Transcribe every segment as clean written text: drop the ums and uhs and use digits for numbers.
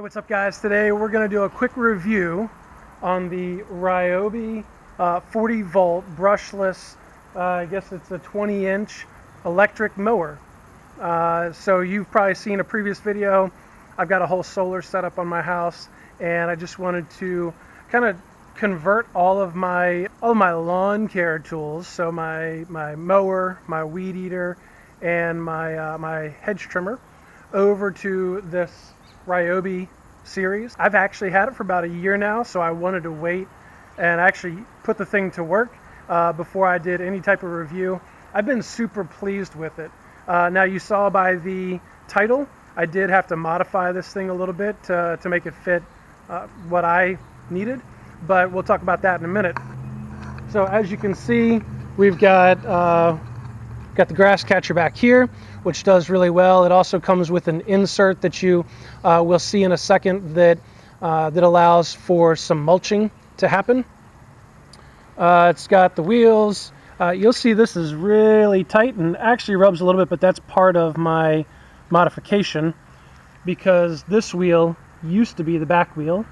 What's up guys? Today we're going to do a quick review on the Ryobi 40 volt brushless, I guess it's a 20-inch electric mower. So you've probably seen a previous video. I've got a whole solar setup on my house, and I just wanted to kind of convert all of my lawn care tools, so my mower, my weed eater, and my hedge trimmer, over to this Ryobi series. I've actually had it for about a year now, so I wanted to wait and actually put the thing to work before I did any type of review. I've been super pleased with it. Now you saw by the title, I did have to modify this thing a little bit to make it fit what I needed, but we'll talk about that in a minute. So as you can see, we've got the grass catcher back here, which does really well. It also comes with an insert that you will see in a second that allows for some mulching to happen. It's got the wheels. You'll see this is really tight and actually rubs a little bit, but that's part of my modification, because this wheel used to be the back wheel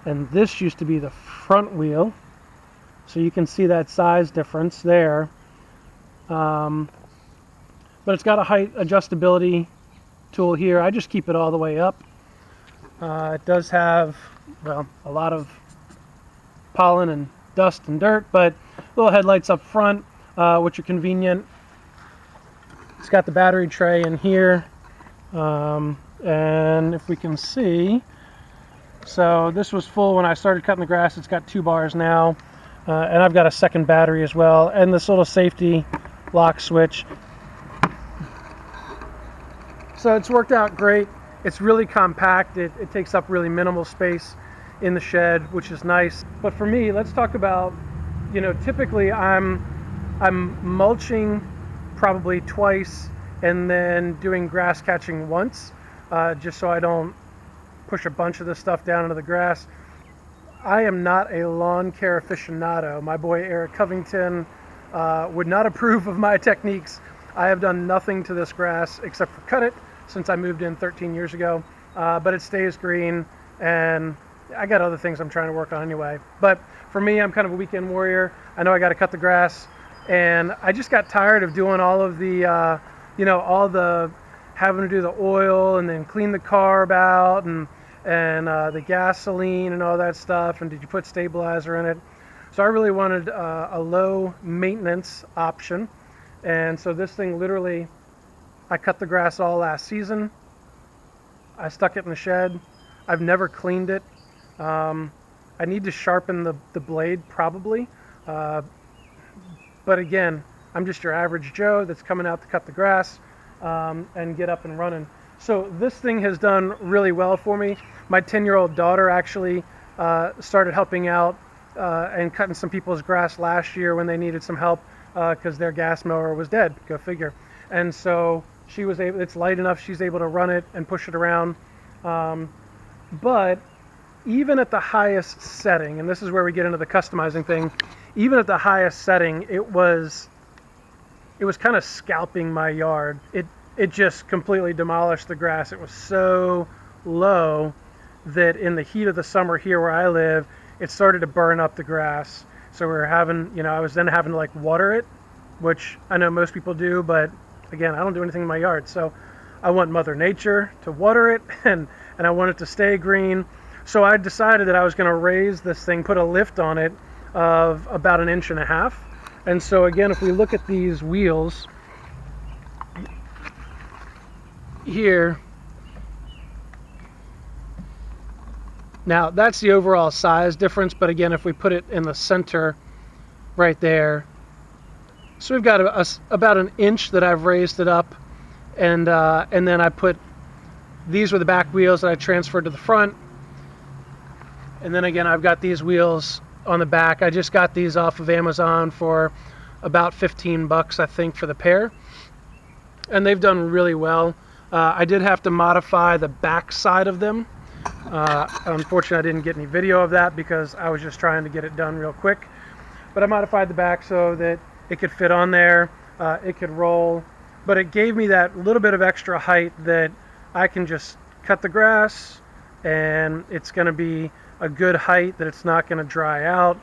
and this used to be the front wheel. So you can see that size difference there. But it's got a height adjustability tool here. I just keep it all the way up. It does have, well, a lot of pollen and dust and dirt, but little headlights up front, which are convenient. It's got the battery tray in here. And if we can see, so this was full when I started cutting the grass. It's got 2 bars now. And I've got a second battery as well, and this little safety lock switch. So it's worked out great. It's really compact. It takes up really minimal space in the shed, which is nice. But for me, let's talk about, typically I'm mulching probably twice and then doing grass catching once, just so I don't push a bunch of this stuff down into the grass. I am not a lawn care aficionado. My boy Eric Covington would not approve of my techniques. I have done nothing to this grass except for cut it since I moved in 13 years ago, but it stays green, and I got other things I'm trying to work on anyway. But for me, I'm kind of a weekend warrior. I know I got to cut the grass, and I just got tired of doing all of the, all the having to do the oil and then clean the carb out and the gasoline and all that stuff, and did you put stabilizer in it? So I really wanted a low maintenance option, and so this thing literally, I cut the grass all last season. I stuck it in the shed. I've never cleaned it. I need to sharpen the blade probably, but again, I'm just your average Joe that's coming out to cut the grass and get up and running. So this thing has done really well for me. My 10-year-old daughter actually started helping out and cutting some people's grass last year when they needed some help because their gas mower was dead. Go figure. And so she was able. It's light enough. She's able to run it and push it around. But even at the highest setting, and this is where we get into the customizing thing. Even at the highest setting, it was kind of scalping my yard. It just completely demolished the grass. It was so low that in the heat of the summer here where I live, it started to burn up the grass. So we were having, I was then having to like water it, which I know most people do, but again, I don't do anything in my yard. So I want Mother Nature to water it, and I want it to stay green. So I decided that I was going to raise this thing, put a lift on it of about 1.5 inches. And so again, if we look at these wheels here, now that's the overall size difference, but again, if we put it in the center right there, so we've got about 1 inch that I've raised it up, and then I put, these were the back wheels that I transferred to the front, and then again I've got these wheels on the back. I just got these off of Amazon for about 15 bucks, I think, for the pair, and they've done really well. I did have to modify the back side of them. Unfortunately, I didn't get any video of that because I was just trying to get it done real quick. But I modified the back so that it could fit on there, it could roll, but it gave me that little bit of extra height that I can just cut the grass, and it's going to be a good height that it's not going to dry out.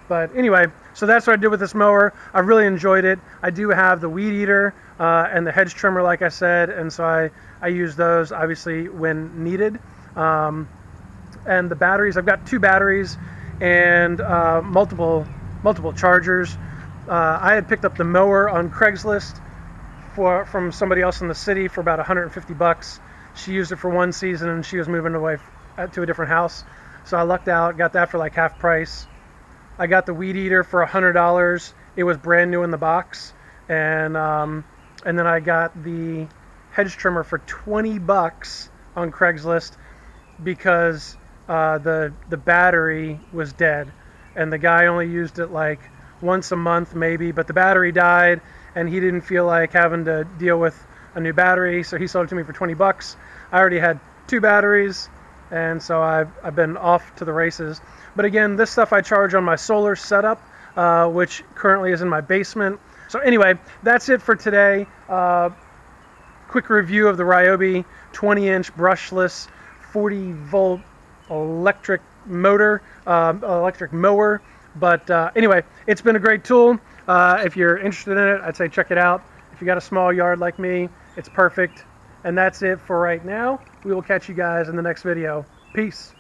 But anyway, so that's what I did with this mower. I really enjoyed it. I do have the weed eater and the hedge trimmer, like I said, and so I use those obviously when needed. And the batteries, I've got 2 batteries and multiple chargers. I had picked up the mower on Craigslist from somebody else in the city for about 150 bucks. She used it for 1 season and she was moving away to a different house. So I lucked out, got that for like half price. I got the weed eater for $100. It was brand new in the box. And then I got the hedge trimmer for 20 bucks on Craigslist because the battery was dead. And the guy only used it like once a month maybe, but the battery died and he didn't feel like having to deal with a new battery, so he sold it to me for 20 bucks. I already had 2 batteries, and so I've been off to the races. But again, this stuff I charge on my solar setup, which currently is in my basement. So anyway, that's it for today. Quick review of the Ryobi 20-inch brushless 40-volt electric mower. But anyway, it's been a great tool. If you're interested in it, I'd say check it out. If you got a small yard like me, it's perfect. And that's it for right now. We will catch you guys in the next video. Peace.